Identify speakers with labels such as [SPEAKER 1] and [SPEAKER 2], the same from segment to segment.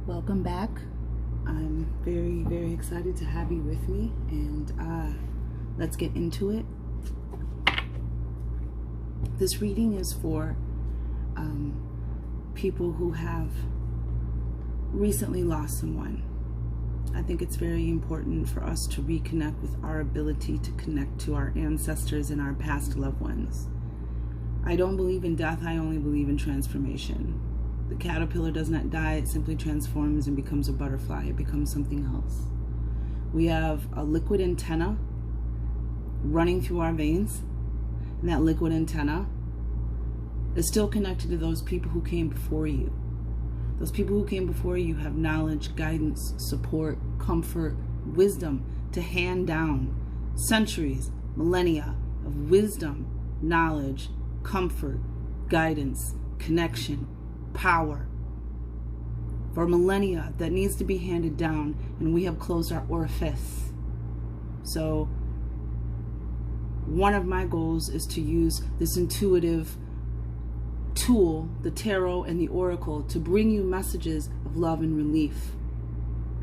[SPEAKER 1] Welcome back. I'm very, very excited to have you with me, and let's get into it. This reading is for people who have recently lost someone. I think it's very important for us to reconnect with our ability to connect to our ancestors and our past loved ones. I don't believe in death, I only believe in transformation. The caterpillar does not die, it simply transforms and becomes a butterfly. It becomes something else. We have a liquid antenna running through our veins, and that liquid antenna is still connected to those people who came before you. Those people who came before you have knowledge, guidance, support, comfort, wisdom to hand down. Centuries, millennia of wisdom, knowledge, comfort, guidance, connection, power for millennia that needs to be handed down, and we have closed our orifice. So one of my goals is to use this intuitive tool, the tarot and the oracle, to bring you messages of love and relief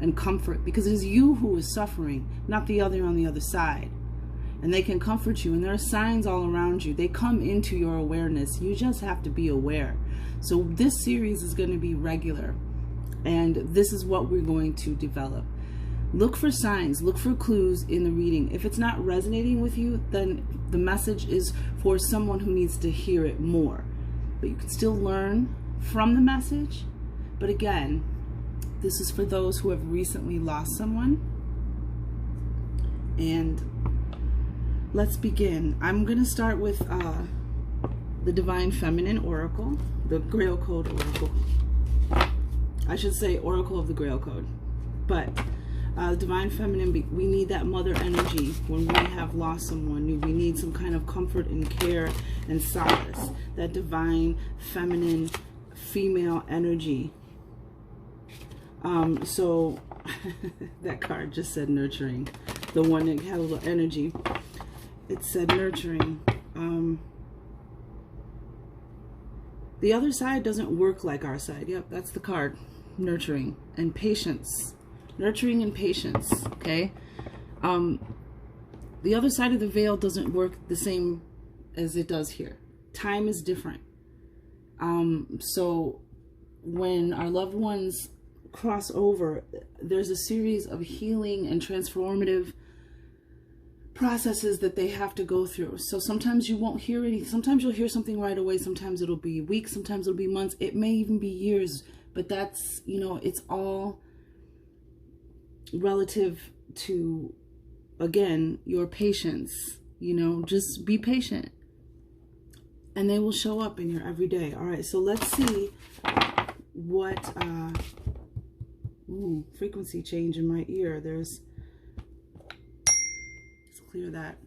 [SPEAKER 1] and comfort, because it is you who is suffering, not the other on the other side. And they can comfort you, and there are signs all around you. They come into your awareness. You just have to be aware. So this series is going to be regular, and this is what we're going to develop. Look for signs, look for clues in the reading. If it's not resonating with you, then the message is for someone who needs to hear it more. But you can still learn from the message. But again, this is for those who have recently lost someone. And let's begin. I'm going to start with the Divine Feminine Oracle, the Grail Code Oracle. I should say Oracle of the Grail Code. But Divine Feminine, we need that mother energy when we have lost someone. We need some kind of comfort and care and solace. That Divine Feminine female energy. So that card just said nurturing. The one that had a little energy. It said nurturing. The other side doesn't work like our side. Yep, that's the card. Nurturing and patience. Nurturing and patience, okay? The other side of the veil doesn't work the same as it does here. Time is different. So when our loved ones cross over, there's a series of healing and transformative processes that they have to go through. So sometimes you won't hear anything. Sometimes you'll hear something right away. Sometimes it'll be weeks. Sometimes it'll be months. It may even be years. But that's, you know, it's all relative to, again, your patience. You know, just be patient. And they will show up in your everyday. All right, so let's see what, frequency change in my ear. Let's clear that.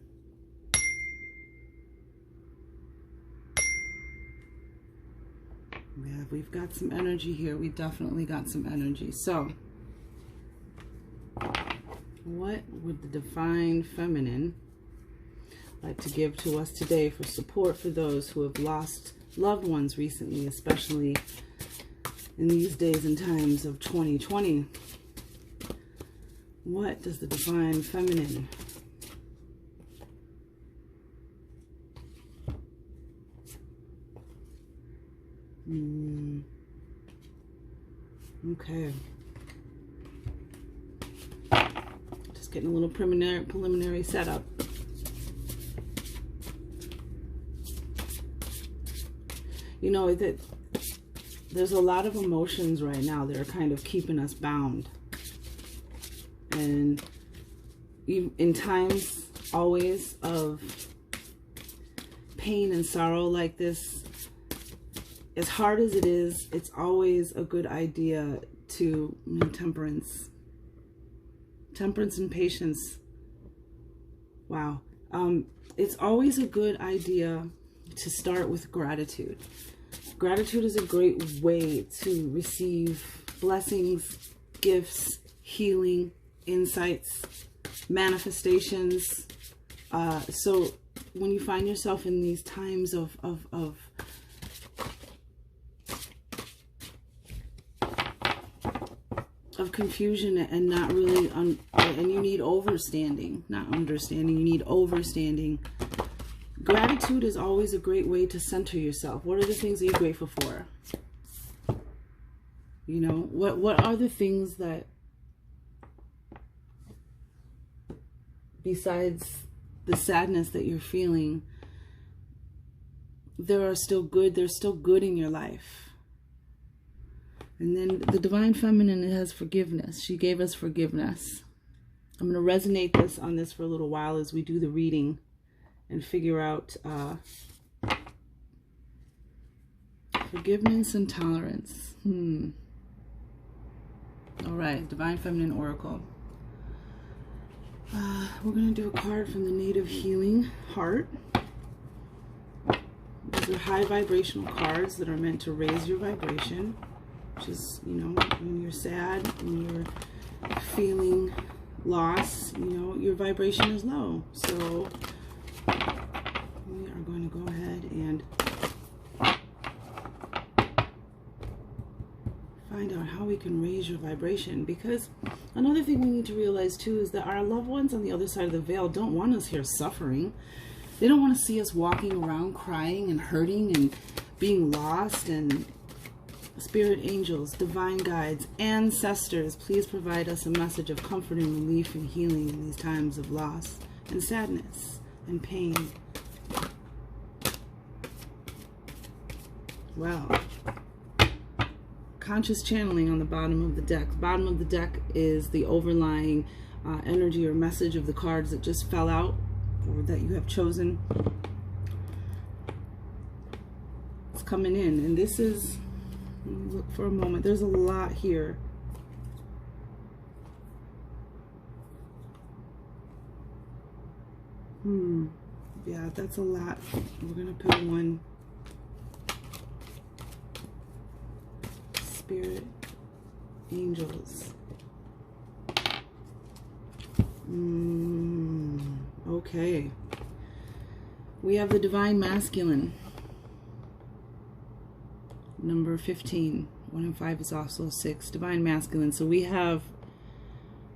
[SPEAKER 1] Yeah, we've got some energy here. We definitely got some energy. So, what would the Divine Feminine like to give to us today for support for those who have lost loved ones recently, especially in these days and times of 2020? What does the Divine Feminine okay. Just getting a little preliminary setup. You know, that there's a lot of emotions right now that are kind of keeping us bound. And in times always of pain and sorrow like this, as hard as it is, it's always a good idea to temperance. Temperance and patience. Wow. It's always a good idea to start with gratitude. Gratitude is a great way to receive blessings, gifts, healing, insights, manifestations. So when you find yourself in these times of of confusion and not really, and you need overstanding, not understanding, you need overstanding. Gratitude is always a great way to center yourself. What are the things that you're grateful for? You know, what are the things that, besides the sadness that you're feeling, there's still good in your life? And then the Divine Feminine, it has forgiveness. She gave us forgiveness. I'm going to resonate on this for a little while as we do the reading and figure out forgiveness and tolerance. All right, Divine Feminine Oracle. We're going to do a card from the Native Healing Heart. These are high vibrational cards that are meant to raise your vibration. Which is, you know, when you're sad, when you're feeling loss, you know, your vibration is low. So we are going to go ahead and find out how we can raise your vibration. Because another thing we need to realize too is that our loved ones on the other side of the veil don't want us here suffering. They don't want to see us walking around crying and hurting and being lost. And spirit angels, divine guides, ancestors, please provide us a message of comfort and relief and healing in these times of loss and sadness and pain. Wow. Conscious channeling on the bottom of the deck. The bottom of the deck is the overlying energy or message of the cards that just fell out or that you have chosen. It's coming in, and this is, look for a moment. There's a lot here. Yeah, that's a lot. We're going to put one. Spirit angels. Okay. We have the Divine Masculine. Number 15. 1 and 5 is also 6. Divine Masculine. So we have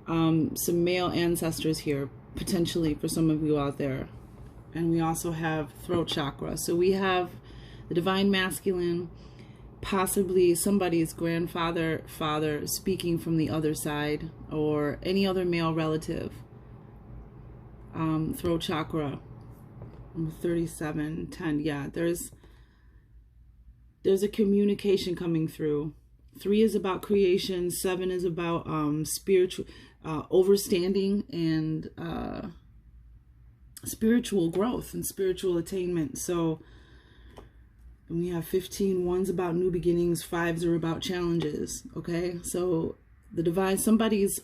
[SPEAKER 1] some male ancestors here, potentially, for some of you out there. And we also have throat chakra. So we have the Divine Masculine, possibly somebody's grandfather, father speaking from the other side, or any other male relative. Throat chakra. 37, 10. Yeah, there's a communication coming through. 3 is about creation. 7 is about spiritual overstanding and spiritual growth and spiritual attainment. So we have 15. 1's about new beginnings. 5s are about challenges. Okay, so the divine, somebody's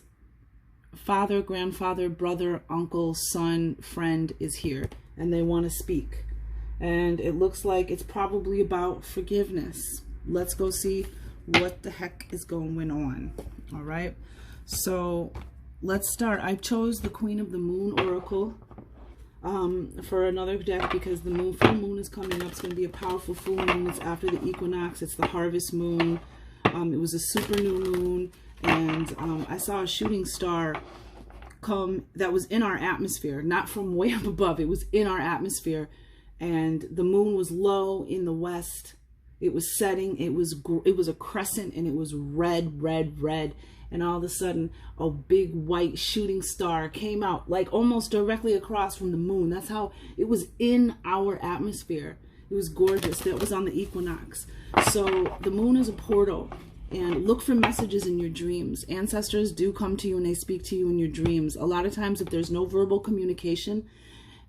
[SPEAKER 1] father, grandfather, brother, uncle, son, friend is here, and they want to speak. And it looks like it's probably about forgiveness. Let's go see what the heck is going on. All right. So let's start. I chose the Queen of the Moon Oracle for another deck because the full moon is coming up. It's going to be a powerful full moon. It's after the equinox. It's the harvest moon. It was a super new moon. And I saw a shooting star come that was in our atmosphere, not from way up above. It was in our atmosphere. And the moon was low in the west. It was setting. It was a crescent, and it was red, red, red. And all of a sudden, a big white shooting star came out, like almost directly across from the moon. That's how it was in our atmosphere. It was gorgeous. That was on the equinox. So the moon is a portal. And look for messages in your dreams. Ancestors do come to you and they speak to you in your dreams. A lot of times, if there's no verbal communication,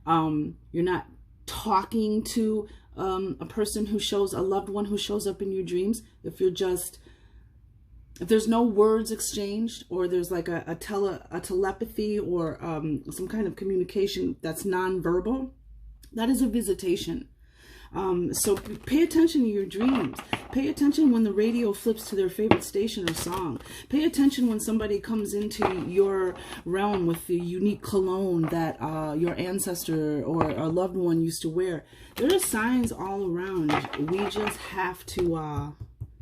[SPEAKER 1] you're not talking to a person who shows, a loved one who shows up in your dreams. If there's no words exchanged, or there's like a telepathy or some kind of communication that's nonverbal, that is a visitation. So pay attention to your dreams. Pay attention when the radio flips to their favorite station or song. Pay attention when somebody comes into your realm with the unique cologne that your ancestor or a loved one used to wear. There are signs all around. We just have to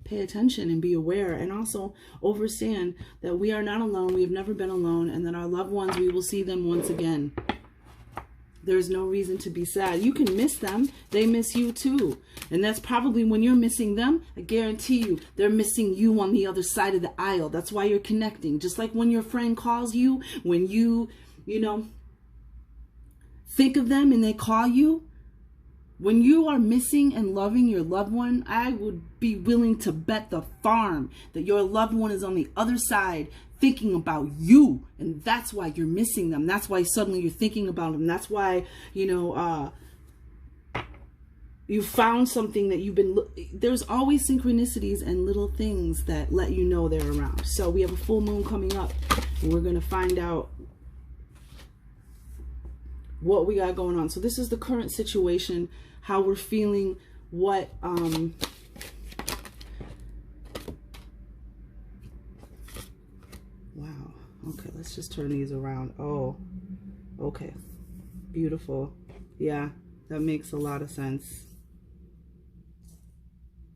[SPEAKER 1] pay attention and be aware, and also understand that we are not alone. We have never been alone, and that our loved ones, we will see them once again. There's no reason to be sad. You can miss them. They miss you too. And that's probably when you're missing them, I guarantee you, they're missing you on the other side of the aisle. That's why you're connecting. Just like when your friend calls you, when you think of them and they call you, when you are missing and loving your loved one, I would be willing to bet the farm that your loved one is on the other side thinking about you, and that's why you're missing them. That's why suddenly you're thinking about them. That's why, you found something that you've been, there's always synchronicities and little things that let you know they're around. So we have a full moon coming up, and we're going to find out what we got going on. So this is the current situation, how we're feeling, what, wow. Okay, let's just turn these around. Oh, okay. Beautiful. Yeah, that makes a lot of sense.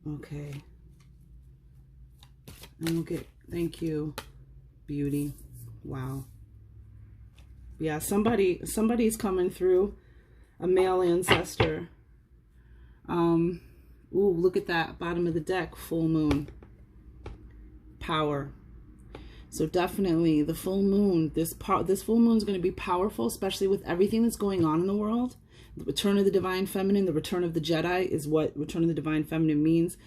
[SPEAKER 1] Okay. And we'll get, thank you, beauty. Wow. Yeah, somebody's coming through, a male ancestor. Ooh, look at that, bottom of the deck, full moon. Power. So definitely the full moon, this full moon is going to be powerful, especially with everything that's going on in the world. The return of the divine feminine, the return of the Jedi is what return of the divine feminine means.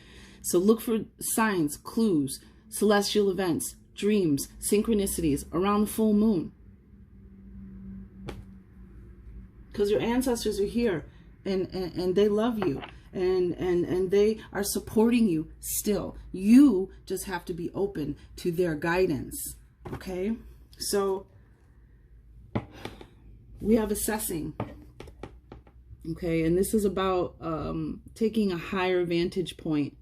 [SPEAKER 1] So look for signs, clues, celestial events, dreams, synchronicities around the full moon. Because your ancestors are here, and they love you, and they are supporting you still. You just have to be open to their guidance. Okay, so we have assessing. Okay, and this is about taking a higher vantage point.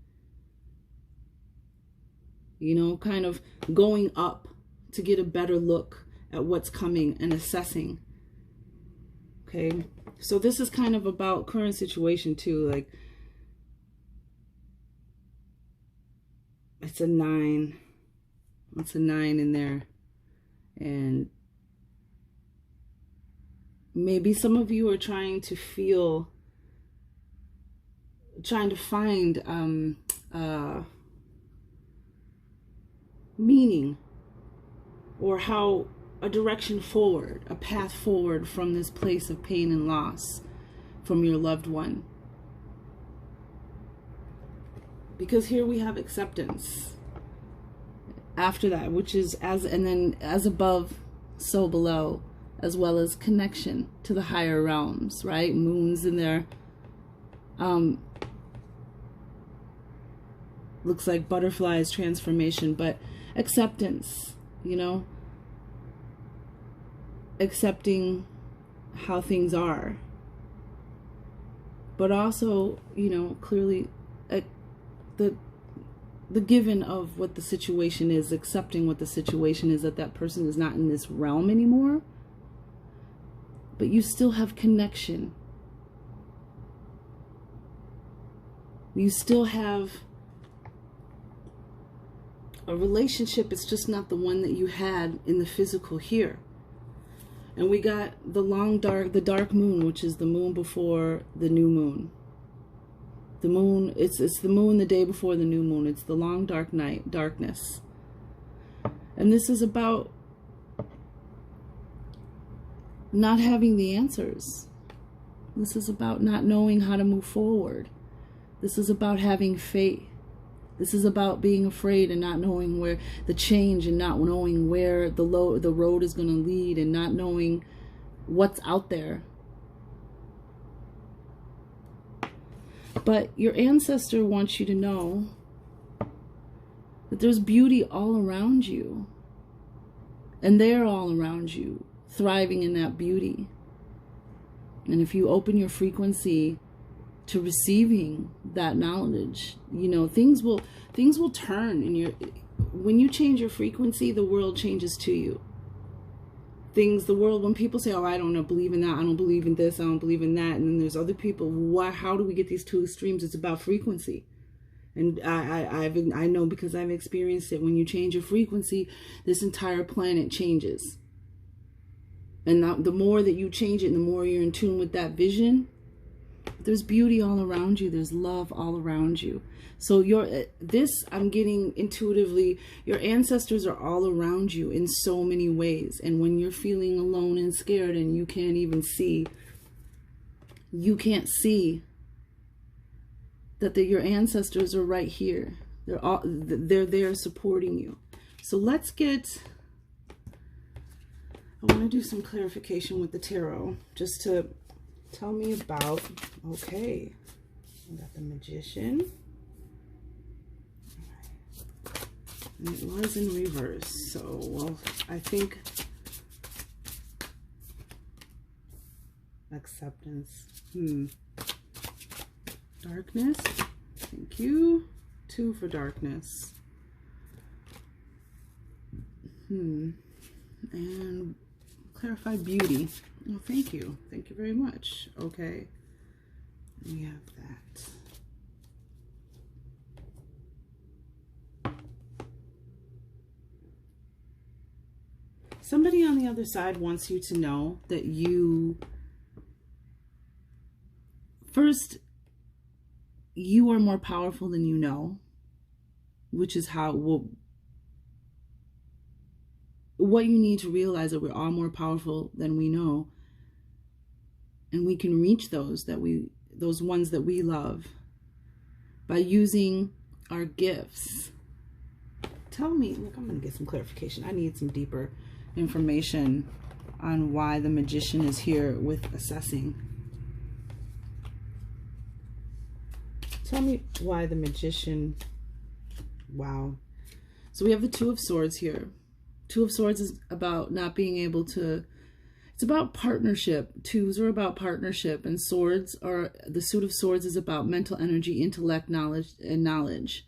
[SPEAKER 1] Kind of going up to get a better look at what's coming and assessing. Okay, so this is kind of about current situation too. Like, it's a 9. It's a 9 in there. And maybe some of you are trying to find meaning, or how a direction forward, a path forward from this place of pain and loss from your loved one. Because here we have acceptance after that, which is as above, so below, as well as connection to the higher realms, right? Moons in there. Looks like butterflies, transformation, but acceptance, accepting how things are, but also, clearly the given of what the situation is, accepting what the situation is, that person is not in this realm anymore, but you still have connection. You still have a relationship. It's just not the one that you had in the physical here. And we got the dark moon, which is the moon before the new moon. The moon, it's the moon the day before the new moon. It's the long dark night, darkness. And this is about not having the answers. This is about not knowing how to move forward. This is about having faith. This is about being afraid and not knowing where the change, and not knowing where the road is going to lead, and not knowing what's out there. But your ancestor wants you to know that there's beauty all around you, and they're all around you, thriving in that beauty. And if you open your frequency to receiving that knowledge, things will turn in your, when you change your frequency, the world changes to you. When people say, oh, I don't believe in that, I don't believe in this, I don't believe in that, and then there's other people, how do we get these two extremes? It's about frequency. And I know because I've experienced it. When you change your frequency, this entire planet changes. And the more that you change it, and the more you're in tune with that vision, there's beauty all around you. There's love all around you. So I'm getting intuitively, your ancestors are all around you in so many ways. And when you're feeling alone and scared and you can't even see, you can't see that your ancestors are right here. They're there supporting you. So I want to do some clarification with the tarot, just to tell me about, okay, I got the Magician. All right. And it was in reverse, so, well, I think acceptance. Darkness, thank you. 2 for darkness. And clarify beauty. Oh, thank you. Thank you very much. Okay. We have that. Somebody on the other side wants you to know that first, you are more powerful than you know, which is what you need to realize, that we're all more powerful than we know, and we can reach those ones that we love by using our gifts. Tell me, look, I'm going to get some clarification. I need some deeper information on why the Magician is here with assessing. Tell me why the Magician. Wow. So we have the 2 of Swords here. 2 of Swords is about not being able to, it's about partnership. 2s are about partnership, and the suit of Swords is about mental energy, intellect, knowledge,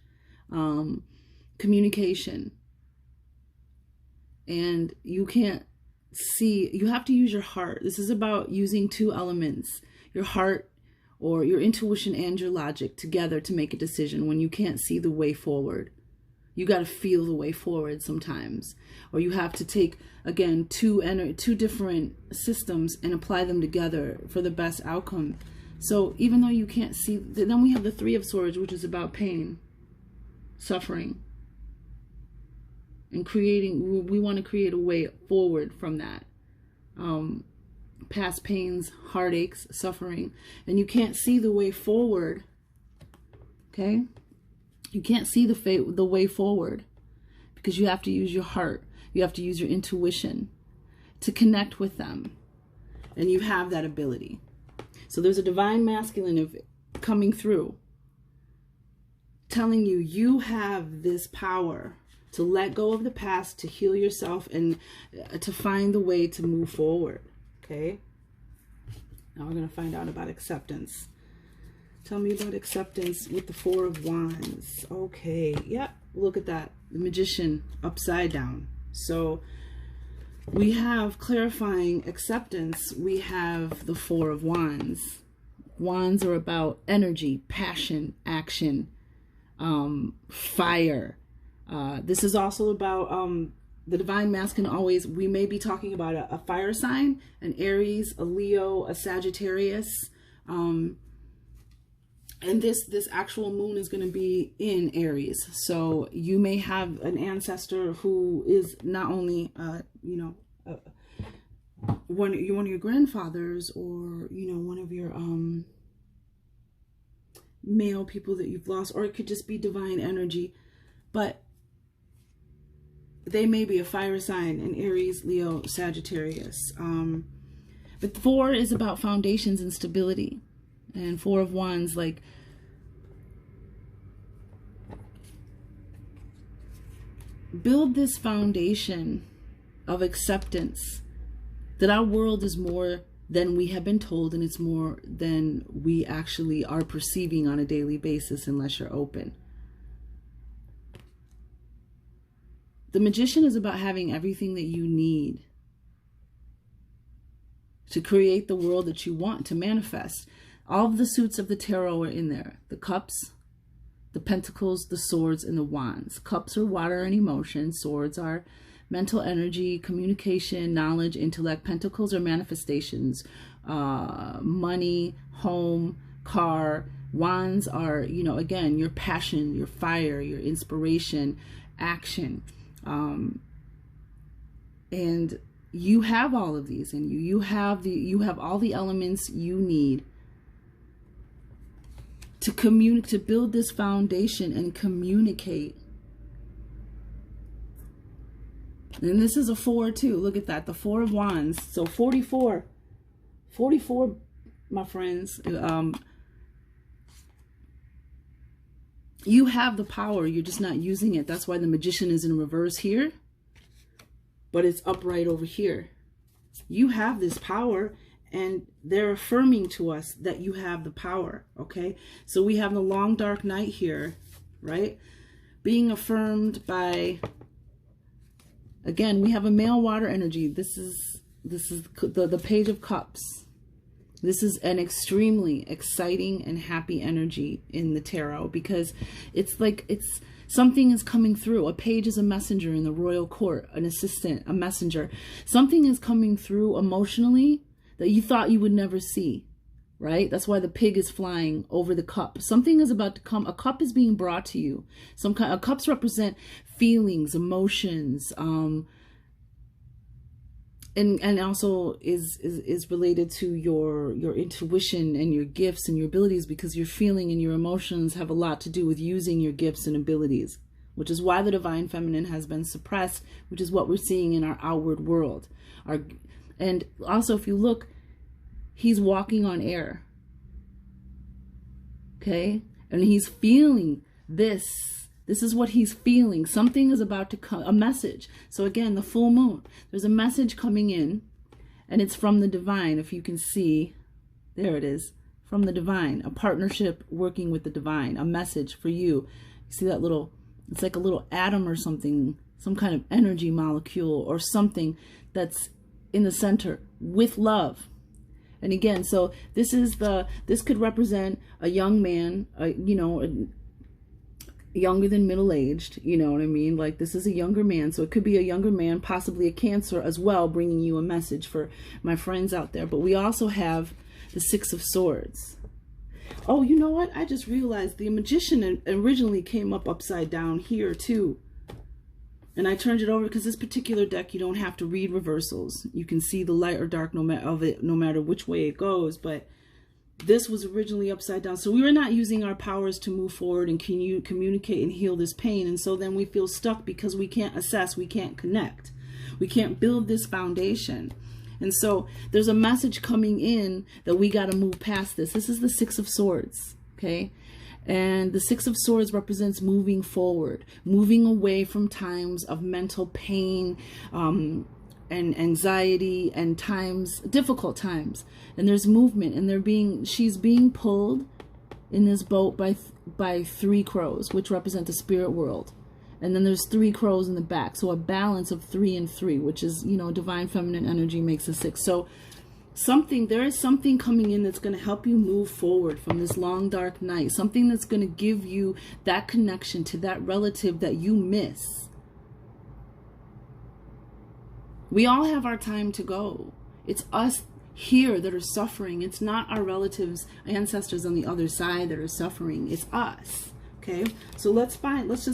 [SPEAKER 1] communication. And you can't see, you have to use your heart. This is about using 2 elements, your heart, or your intuition, and your logic together to make a decision when you can't see the way forward. You got to feel the way forward sometimes. Or you have to take, again, 2 different systems and apply them together for the best outcome. So even though you can't see, then we have the 3 of Swords, which is about pain, suffering, and creating, we want to create a way forward from that. Past pains, heartaches, suffering, and you can't see the way forward. Okay? You can't see the way forward because you have to use your heart. You have to use your intuition to connect with them. And you have that ability. So there's a divine masculine of coming through, telling you you have this power to let go of the past, to heal yourself, and to find the way to move forward. Okay? Now we're going to find out about acceptance. Tell me about acceptance with the 4 of Wands. Okay, yep, look at that. The Magician upside down. So we have clarifying acceptance. We have the 4 of Wands. Wands are about energy, passion, action, fire. This is also about the divine masculine. Always, we may be talking about a fire sign, an Aries, a Leo, a Sagittarius. And this actual moon is going to be in Aries. So you may have an ancestor who is not only, one of your grandfathers, or, one of your male people that you've lost, or it could just be divine energy. But they may be a fire sign, an Aries, Leo, Sagittarius. But 4 is about foundations and stability. And 4 of Wands, like, build this foundation of acceptance that our world is more than we have been told, and it's more than we actually are perceiving on a daily basis unless you're open. The Magician is about having everything that you need to create the world that you want to manifest. All of the suits of the tarot are in there. The Cups, The pentacles, the swords, and the wands. Cups are water and emotion. Swords are mental energy, communication, knowledge, intellect. Pentacles are manifestations, money, home, car. Wands are, you know, again, your passion, your fire, your inspiration, action. And you have all of these in you. You have all the elements you need to communicate, to build this foundation and communicate. And this is a 4 too. Look at that, the 4 of Wands. So 44, my friends. You have the power, you're just not using it. That's why the Magician is in reverse here, but it's upright over here. You have this power, and they're affirming to us that you have the power, okay? So we have the long dark night here, right? Being affirmed by, again, we have a male water energy. This is the Page of Cups. This is an extremely exciting and happy energy in the tarot, because it's like something is coming through. A page is a messenger in the royal court, an assistant, a messenger. Something is coming through emotionally that you thought you would never see, right? That's why the pig is flying over the cup. Something is about to come. A cup is being brought to you. Cups represent feelings, emotions, and also is related to your intuition and your gifts and your abilities, because your feeling and your emotions have a lot to do with using your gifts and abilities, which is why the divine feminine has been suppressed, which is what we're seeing in our outward world. And also, if you look, he's walking on air, okay? And he's feeling this. This is what he's feeling. Something is about to come, a message. So again, the full moon, there's a message coming in, and it's from the divine. If you can see, there it is, from the divine, a partnership working with the divine, a message for you. You see that little, it's like a little atom or something, some kind of energy molecule or something that's in the center with love. And again, so this could represent a young man, younger than middle-aged, you know what I mean? Like, this is a younger man, so it could be a younger man, possibly a Cancer as well, bringing you a message for my friends out there. But we also have the 6 of Swords. Oh, you know what? I just realized the Magician originally came up upside down here too. And I turned it over because this particular deck, you don't have to read reversals. You can see the light or dark no matter which way it goes, but this was originally upside down. So we were not using our powers to move forward and communicate and heal this pain. And so then we feel stuck because we can't assess, we can't connect. We can't build this foundation. And so there's a message coming in that we got to move past this. This is the 6 of Swords, okay? And the 6 of Swords represents moving forward, moving away from times of mental pain, and anxiety and difficult times. And there's movement, and she's being pulled in this boat by 3 crows, which represent the spirit world. And then there's 3 crows in the back. So a balance of 3 and 3, which is, divine feminine energy makes a 6. So there is something coming in that's going to help you move forward from this long dark night. Something that's going to give you that connection to that relative that you miss. We all have our time to go. It's us here that are suffering. It's not our relatives, ancestors on the other side that are suffering. It's us. Okay, so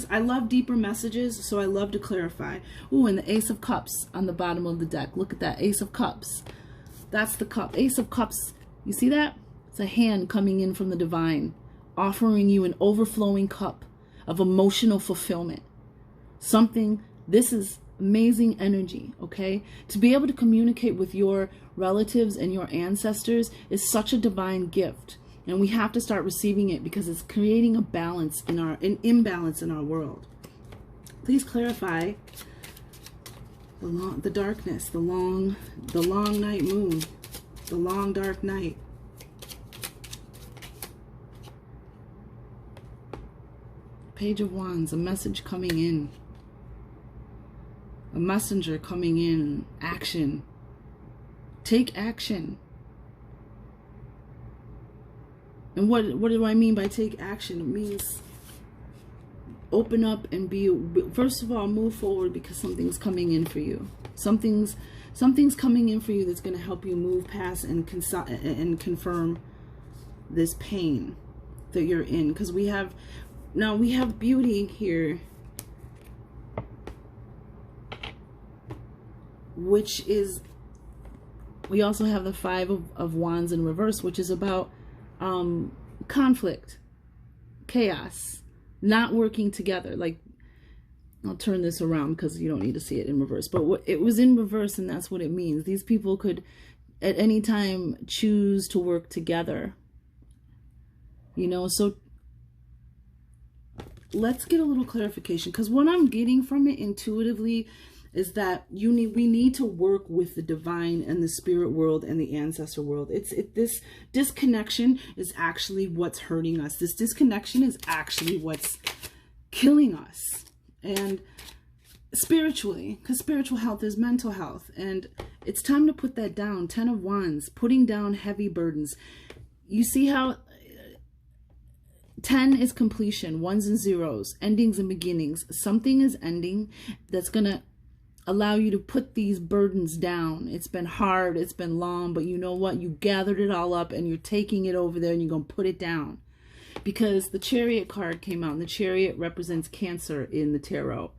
[SPEAKER 1] I love deeper messages, so I love to clarify. Ooh, and the Ace of Cups on the bottom of the deck. Look at that, Ace of Cups. That's the cup. Ace of Cups, you see that? It's a hand coming in from the divine, offering you an overflowing cup of emotional fulfillment. This is amazing energy, okay? To be able to communicate with your relatives and your ancestors is such a divine gift. And we have to start receiving it because it's creating a balance an imbalance in our world. Please clarify the darkness, the long night moon, the long dark night. Page of Wands, a message coming in. A messenger coming in. Action. Take action. And what do I mean by take action? It means open up and be, first of all, move forward, because something's coming in for you. Something's coming in for you that's going to help you move past and confirm this pain that you're in. Because we have beauty here, which is, we also have the Five of Wands in reverse, which is about conflict, chaos, not working together. Like, I'll turn this around because you don't need to see it in reverse, but it was in reverse, and that's what it means. These people could at any time choose to work together, you know. So let's get a little clarification, because what I'm getting from it intuitively is that we need to work with the divine and the spirit world and the ancestor world. This disconnection is actually what's hurting us. This disconnection is actually what's killing us. And spiritually, because spiritual health is mental health, and it's time to put that down. 10 of Wands, putting down heavy burdens. You see how 10 is completion, ones and zeros, endings and beginnings. Something is ending that's gonna allow you to put these burdens down. It's been hard, it's been long, but you know what? You gathered it all up and you're taking it over there and you're going to put it down. Because the Chariot card came out, and the Chariot represents Cancer in the tarot.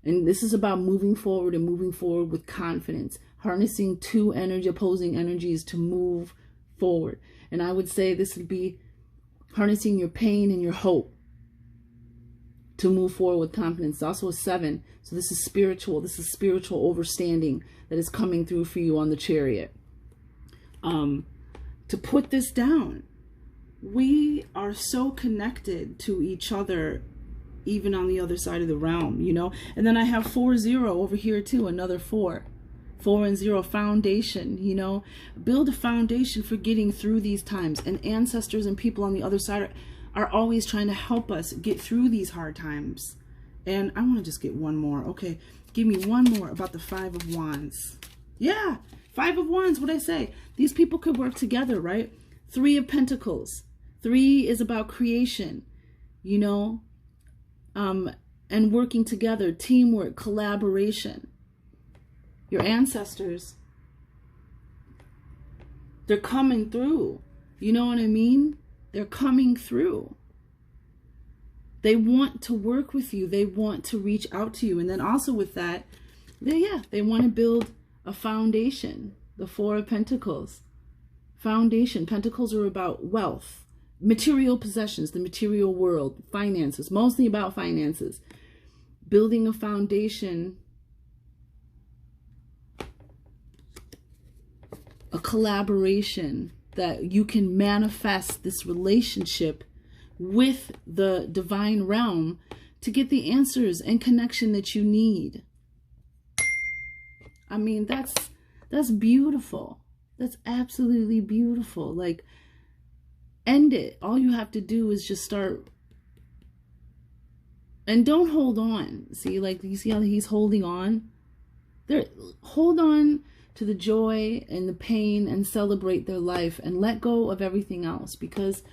[SPEAKER 1] And this is about moving forward, and moving forward with confidence, harnessing two opposing energies to move forward. And I would say this would be harnessing your pain and your hope to move forward with confidence. It's also a 7. So this is spiritual. This is spiritual overstanding that is coming through for you on the Chariot. To put this down. We are so connected to each other, even on the other side of the realm, you know. And then I have 4-0 over here too, another 4. 4 and 0, foundation, you know. Build a foundation for getting through these times. And ancestors and people on the other side are always trying to help us get through these hard times. And I want to just get one more. Okay, give me one more about the 5 of Wands. Yeah, 5 of Wands, what'd I say? These people could work together, right? 3 of Pentacles. 3 is about creation, you know, and working together, teamwork, collaboration. Your ancestors, they're coming through. You know what I mean? They're coming through. They want to work with you. They want to reach out to you. And then also with that, they want to build a foundation. The 4 of Pentacles. Foundation. Pentacles are about wealth, material possessions, the material world, finances, mostly about finances. Building a foundation, a collaboration that you can manifest this relationship with the divine realm to get the answers and connection that you need. I mean, that's beautiful. That's absolutely beautiful. Like, end it. All you have to do is just start. And don't hold on. See, like, you see how he's holding on? Hold on to the joy and the pain and celebrate their life and let go of everything else, because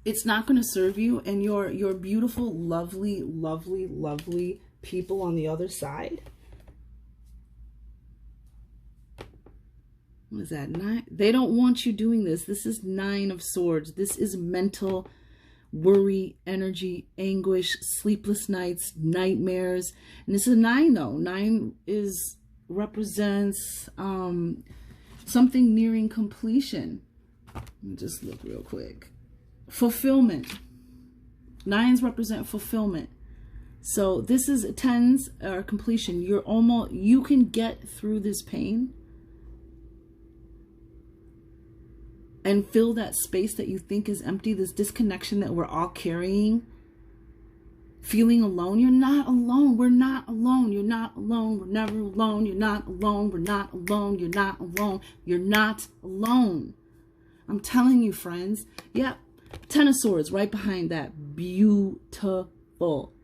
[SPEAKER 1] it's not going to serve you. And your beautiful, lovely, lovely, lovely people on the other side. What is that? 9? They don't want you doing this. This is 9 of Swords. This is mental worry, energy, anguish, sleepless nights, nightmares. And this is 9 though. 9 represents something nearing completion. Let me just look real quick. Fulfillment. 9s represent fulfillment. So this is 10s are completion. You can get through this pain and fill that space that you think is empty, this disconnection that we're all carrying. Feeling alone. You're not alone. We're not alone. You're not alone. We're never alone. You're not alone. We're not alone. You're not alone. You're not alone. I'm telling you, friends. Yep. 10 of Swords right behind that. Beautiful.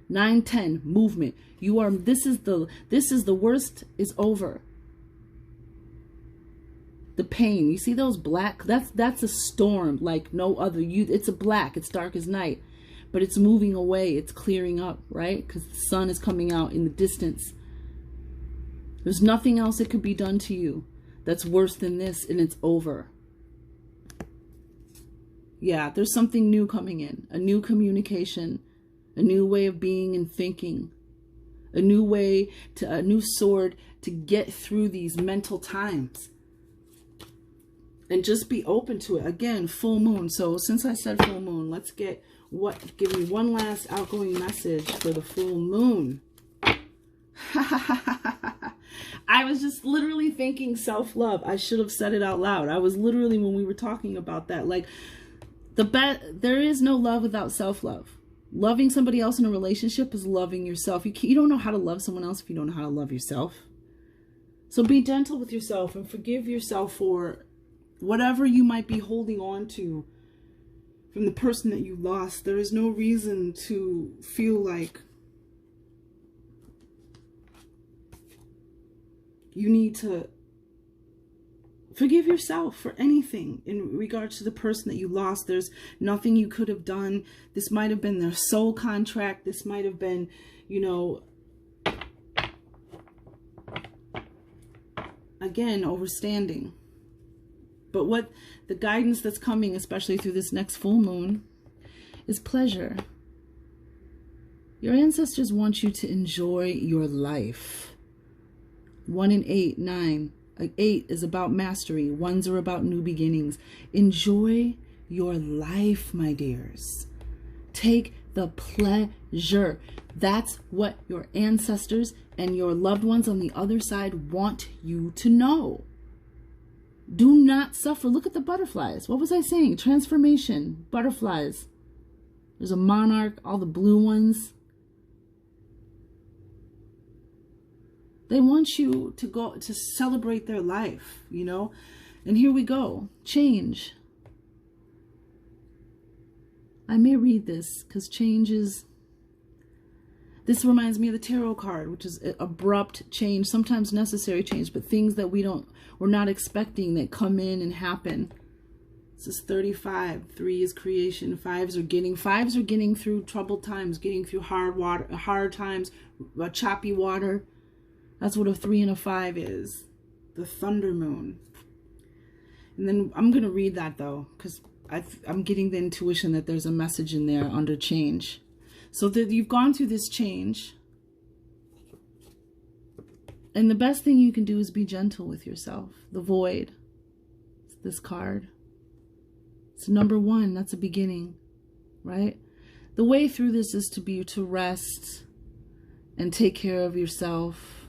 [SPEAKER 1] 9, 10, movement. This is the worst is over. The pain. You see those black? That's a storm like no other. It's a black. It's dark as night. but it's moving away. It's clearing up, right? Because the sun is coming out in the distance. There's nothing else that could be done to you that's worse than this, and it's over. Yeah, there's something new coming in, a new communication, a new way of being and thinking, a new sword to get through these mental times. And just be open to it. Again, full moon. So since I said full moon, let's give me one last outgoing message for the full moon. I was just literally thinking self-love. I should have said it out loud. I was literally, when we were talking about that, like, there is no love without self-love. Loving somebody else in a relationship is loving yourself. You don't know how to love someone else if you don't know how to love yourself. So be gentle with yourself and forgive yourself for whatever you might be holding on to from the person that you lost. There is no reason to feel like you need to forgive yourself for anything in regards to the person that you lost. There's nothing you could have done. This might have been their soul contract. This might have been, again, overstanding. But what the guidance that's coming, especially through this next full moon, is pleasure. Your ancestors want you to enjoy your life. 1 and 8, 9. 8 is about mastery. 1s are about new beginnings. Enjoy your life, my dears. Take the pleasure. That's what your ancestors and your loved ones on the other side want you to know. Do not suffer. Look at the butterflies. What was I saying? Transformation. Butterflies. There's a monarch, all the blue ones. They want you to go to celebrate their life, And here we go. Change. I may read this because change is... This reminds me of the tarot card, which is abrupt change, sometimes necessary change, but things that we're not expecting that come in and happen. This is 35. 3 is creation. 5s are getting through troubled times, getting through hard times, choppy water. That's what a 3 and a 5 is. The thunder moon. And then I'm going to read that though, because I'm getting the intuition that there's a message in there under change. So that you've gone through this change. And the best thing you can do is be gentle with yourself. The void. It's this card. It's number 1. That's a beginning. Right? The way through this is to rest and take care of yourself.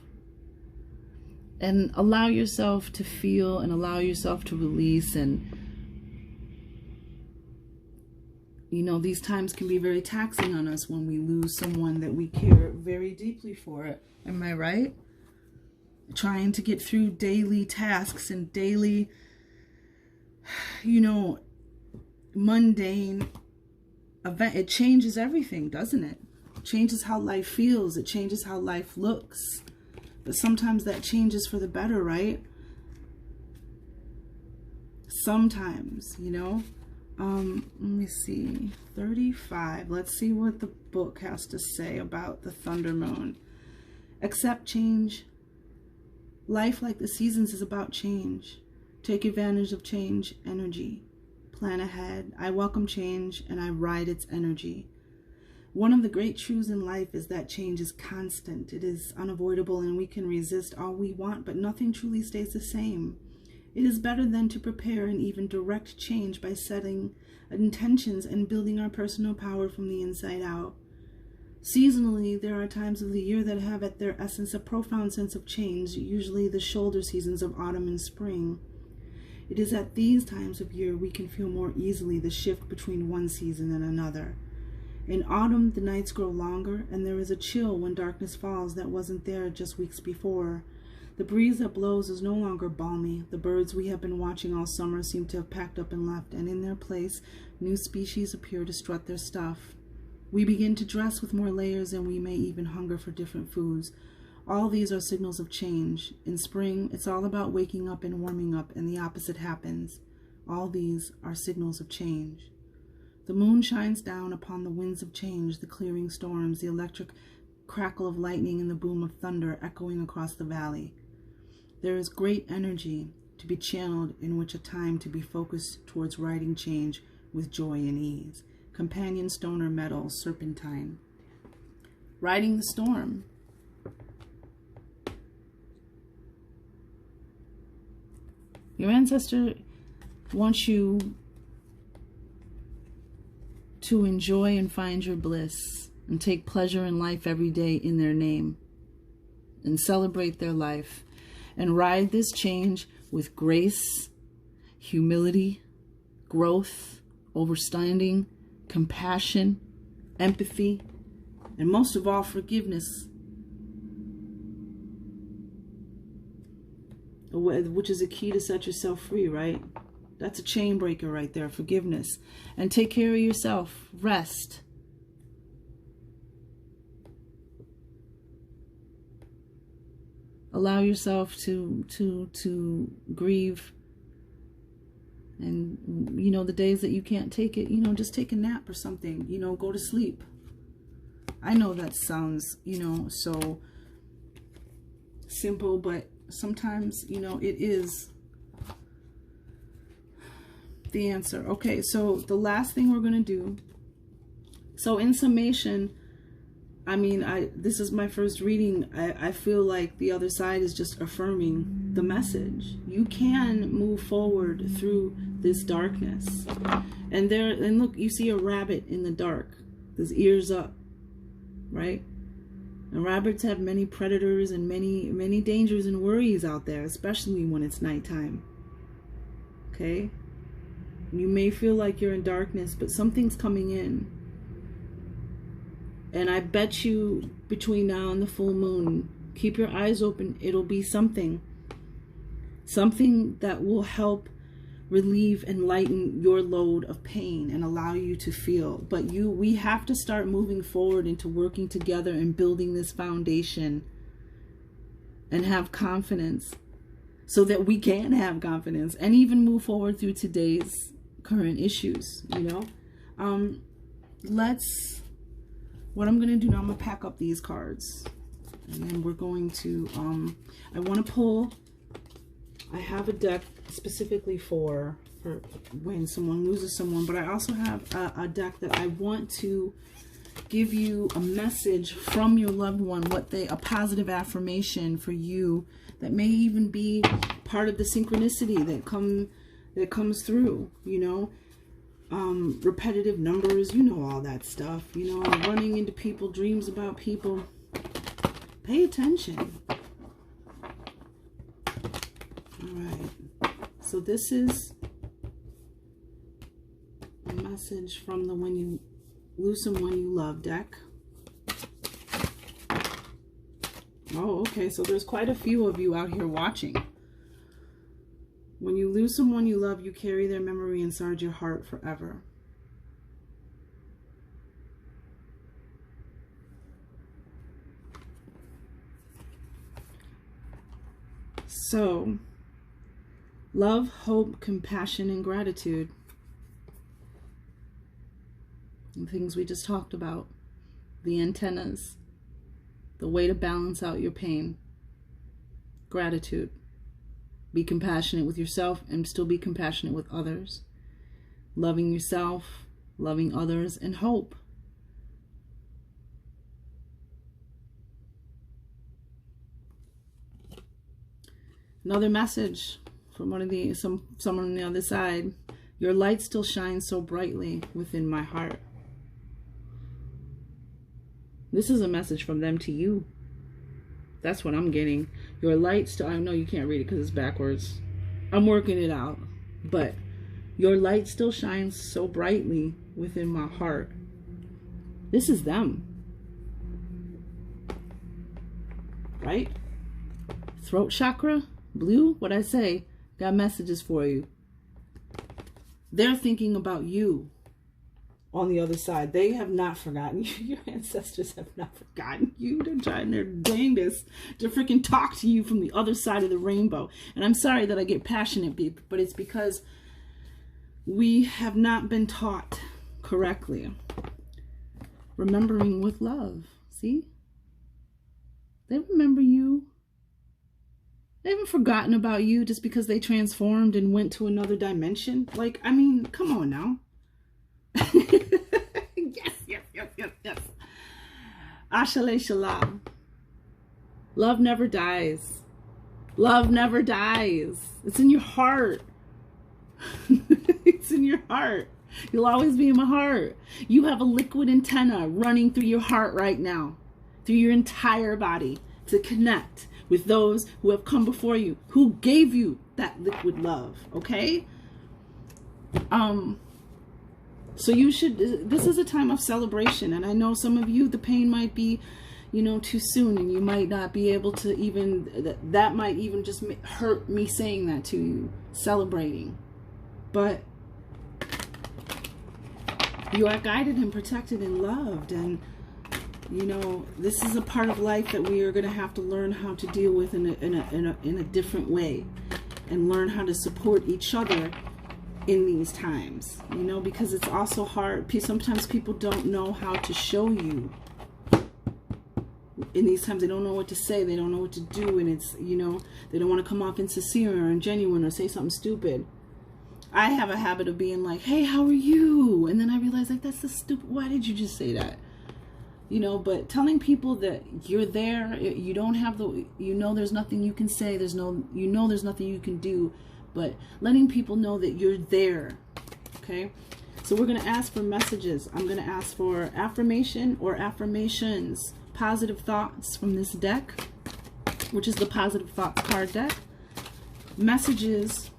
[SPEAKER 1] And allow yourself to feel and allow yourself to release. And these times can be very taxing on us when we lose someone that we care very deeply for. Am I right? Trying to get through daily tasks and daily, mundane event. It changes everything, doesn't it? It changes how life feels. It changes how life looks. But sometimes that changes for the better, right? Sometimes, let me see. 35. Let's see what the book has to say about the thunder moon. Accept change. Life, like the seasons, is about change. Take advantage of change energy. Plan ahead. I welcome change and I ride its energy. One of the great truths in life is that change is constant. It is unavoidable and we can resist all we want, but nothing truly stays the same. It is better then to prepare and even direct change by setting intentions and building our personal power from the inside out. Seasonally, there are times of the year that have at their essence a profound sense of change, usually the shoulder seasons of autumn and spring. It is at these times of year we can feel more easily the shift between one season and another. In autumn, the nights grow longer, and there is a chill when darkness falls that wasn't there just weeks before. The breeze that blows is no longer balmy. The birds we have been watching all summer seem to have packed up and left, and in their place, new species appear to strut their stuff. We begin to dress with more layers, and we may even hunger for different foods. All these are signals of change. In spring, it's all about waking up and warming up, and the opposite happens. All these are signals of change. The moon shines down upon the winds of change, the clearing storms, the electric crackle of lightning and the boom of thunder echoing across the valley. There is great energy to be channeled in which a time to be focused towards riding change with joy and ease. Companion stoner metal, serpentine. Riding the storm. Your ancestor wants you to enjoy and find your bliss and take pleasure in life every day in their name and celebrate their life and ride this change with grace, humility, growth, understanding, compassion, empathy, and most of all, forgiveness, which is a key to set yourself free, right? That's a chain breaker right there, forgiveness. And take care of yourself. Rest. Allow yourself to grieve. And, you know, the days that you can't take it, you know, just take a nap or something. You know, go to sleep. I know that sounds, you know, so simple, but sometimes, you know, it is the answer. Okay, so the last thing we're going to do, so in summation, I mean, this is my first reading. I feel like the other side is just affirming the message. You can move forward through this darkness. And look, you see a rabbit in the dark. His ears up, right? And rabbits have many predators and many dangers and worries out there, especially when it's nighttime. Okay? You may feel like you're in darkness, but something's coming in. And I bet you between now and the full moon, keep your eyes open. It'll be something. Something that will help relieve and lighten your load of pain and allow you to feel. But we have to start moving forward into working together and building this foundation and have confidence so that we can have confidence and even move forward through today's current issues, you know. What I'm going to do now, I'm going to pack up these cards. And then we're going to, I want to pull, I have a deck specifically for when someone loses someone, but I also have a deck that I want to give you a message from your loved one, a positive affirmation for you that may even be part of the synchronicity that comes through, you know. Repetitive numbers, you know, all that stuff, you know, running into people, dreams about people. Pay attention. All right. So this is a message from the When You Lose Someone You Love deck. Oh, okay. So there's quite a few of you out here watching. When you lose someone you love, you carry their memory inside your heart forever. So, love, hope, compassion, and gratitude. The things we just talked about. The antennas. The way to balance out your pain. Gratitude. Be compassionate with yourself and still be compassionate with others. Loving yourself, loving others, and hope. Another message from someone on the other side. Your light still shines so brightly within my heart. This is a message from them to you. That's what I'm getting. Your light still, I know you can't read it because it's backwards. I'm working it out. But your light still shines so brightly within my heart. This is them. Right? Throat chakra, blue, what I say, got messages for you. They're thinking about you. On the other side, they have not forgotten you. Your ancestors have not forgotten you. They're trying their dangest to freaking talk to you from the other side of the rainbow. And I'm sorry that I get passionate, but it's because we have not been taught correctly. Remembering with love. See? They remember you. They haven't forgotten about you just because they transformed and went to another dimension. Like, I mean, come on now. Yes. Ashaleh Shalom. Love never dies. Love never dies. It's in your heart. It's in your heart. You'll always be in my heart. You have a liquid antenna running through your heart right now, through your entire body, to connect with those who have come before you, who gave you that liquid love, okay? So you should, this is a time of celebration, and I know some of you, the pain might be, you know, too soon, and you might not be able to even, that might even just hurt me saying that to you, celebrating. But you are guided and protected and loved, and you know, this is a part of life that we are going to have to learn how to deal with in a different way, and learn how to support each other in these times, you know, because it's also hard. Sometimes people don't know how to show you in these times. They don't know what to say, they don't know what to do, and it's, you know, they don't want to come off insincere or ingenuine or say something stupid. I have a habit of being like, hey, how are you? And then I realize, like, that's the stupid, why did you just say that? You know, but telling people that you're there, you don't have the, you know, there's nothing you can say, there's no, you know, there's nothing you can do, but letting people know that you're there, okay? So we're going to ask for messages. I'm going to ask for affirmation or affirmations, positive thoughts from this deck, which is the Positive Thoughts card deck. Messages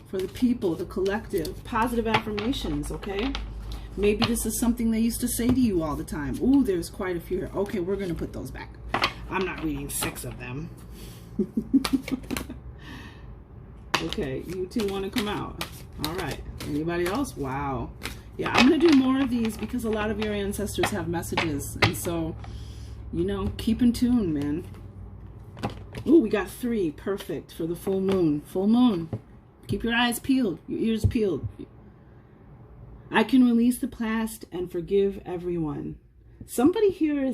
[SPEAKER 1] for the people, the collective, positive affirmations, okay? Maybe this is something they used to say to you all the time. Ooh, there's quite a few here. Okay, we're going to put those back. I'm not reading 6 of them. Okay, you two want to come out. All right. Anybody else? Wow. Yeah, I'm going to do more of these because a lot of your ancestors have messages. And so, you know, keep in tune, man. Ooh, we got 3. Perfect for the full moon. Full moon. Keep your eyes peeled, your ears peeled. I can release the past and forgive everyone. Somebody here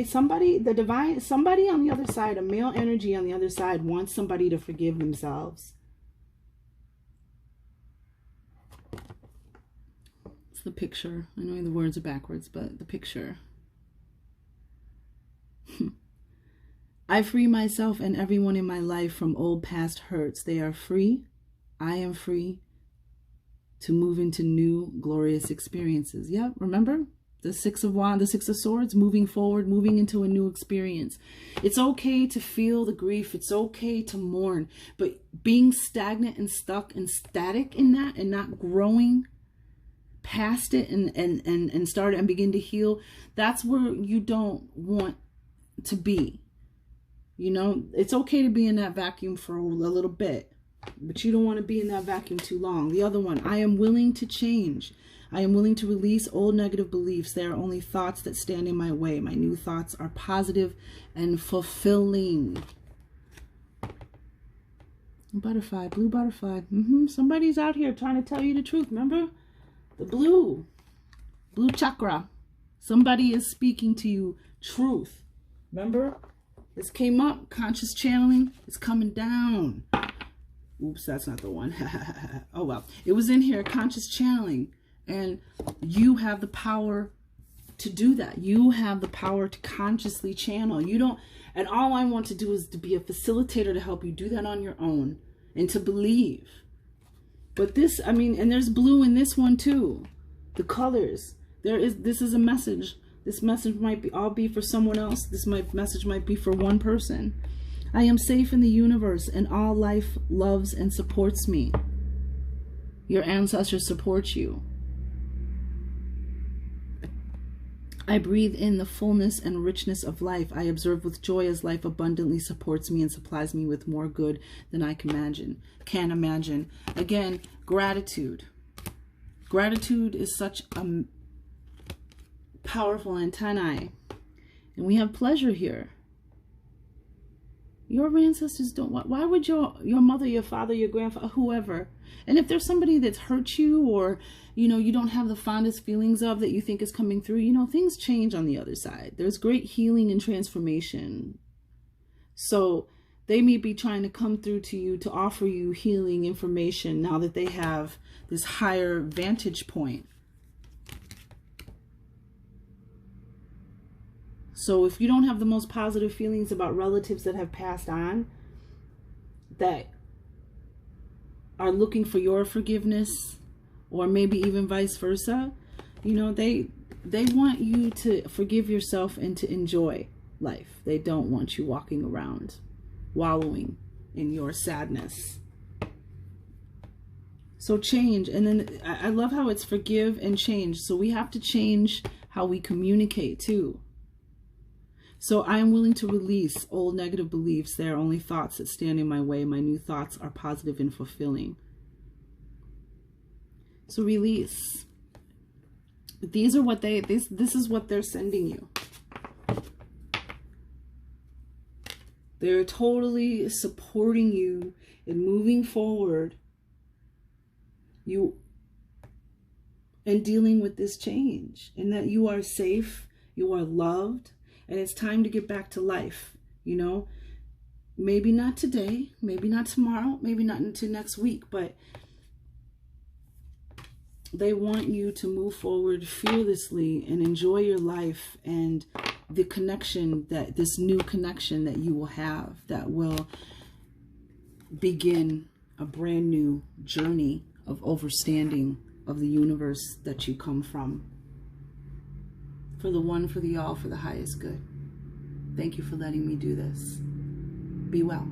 [SPEAKER 1] somebody on the other side, a male energy on the other side wants somebody to forgive themselves. It's the picture. I know the words are backwards, but the picture. I free myself and everyone in my life from old past hurts. They are free. I am free to move into new glorious experiences. Yeah, remember? The 6 of Wands, the 6 of Swords, moving forward, moving into a new experience. It's okay to feel the grief. It's okay to mourn. But being stagnant and stuck and static in that and not growing past it and start and begin to heal, that's where you don't want to be. You know, it's okay to be in that vacuum for a little bit, but you don't want to be in that vacuum too long. The other one, I am willing to change. I am willing to release old negative beliefs. They are only thoughts that stand in my way. My new thoughts are positive and fulfilling. Butterfly, blue butterfly. Somebody's out here trying to tell you the truth. Remember? The blue chakra. Somebody is speaking to you truth. Remember? This came up. Conscious channeling. It's coming down. Oops, that's not the one. Oh, well. It was in here. Conscious channeling. And you have the power to do that. You have the power to consciously channel. You don't, and all I want to do is to be a facilitator to help you do that on your own and to believe. But this, I mean, and there's blue in this one too. The colors. This is a message. This message might all be for someone else. Message might be for one person. I am safe in the universe and all life loves and supports me. Your ancestors support you. I breathe in the fullness and richness of life. I observe with joy as life abundantly supports me and supplies me with more good than I can imagine. Again, gratitude. Gratitude is such a powerful antennae. And we have pleasure here. Your ancestors don't want. Why would your mother, your father, your grandfather, whoever, and if there's somebody that's hurt you, or you don't have the fondest feelings of, that you think is coming through, things change on the other side. There's great healing and transformation. So they may be trying to come through to you to offer you healing information now that they have this higher vantage point. So if you don't have the most positive feelings about relatives that have passed on, that are looking for your forgiveness, or maybe even vice versa, they want you to forgive yourself and to enjoy life. They don't want you walking around wallowing in your sadness. So change. And then I love how it's forgive and change. So we have to change how we communicate too. So I am willing to release old negative beliefs. They are only thoughts that stand in my way. My new thoughts are positive and fulfilling. So release. These are what this is what they're sending you. They're totally supporting you in moving forward. And dealing with this change, and that you are safe, you are loved, and it's time to get back to life. Maybe not today, maybe not tomorrow, maybe not until next week, but they want you to move forward fearlessly and enjoy your life, and the connection, this new connection that you will have, that will begin a brand new journey of overstanding of the universe that you come from. For the one, for the all, for the highest good. Thank you for letting me do this. Be well.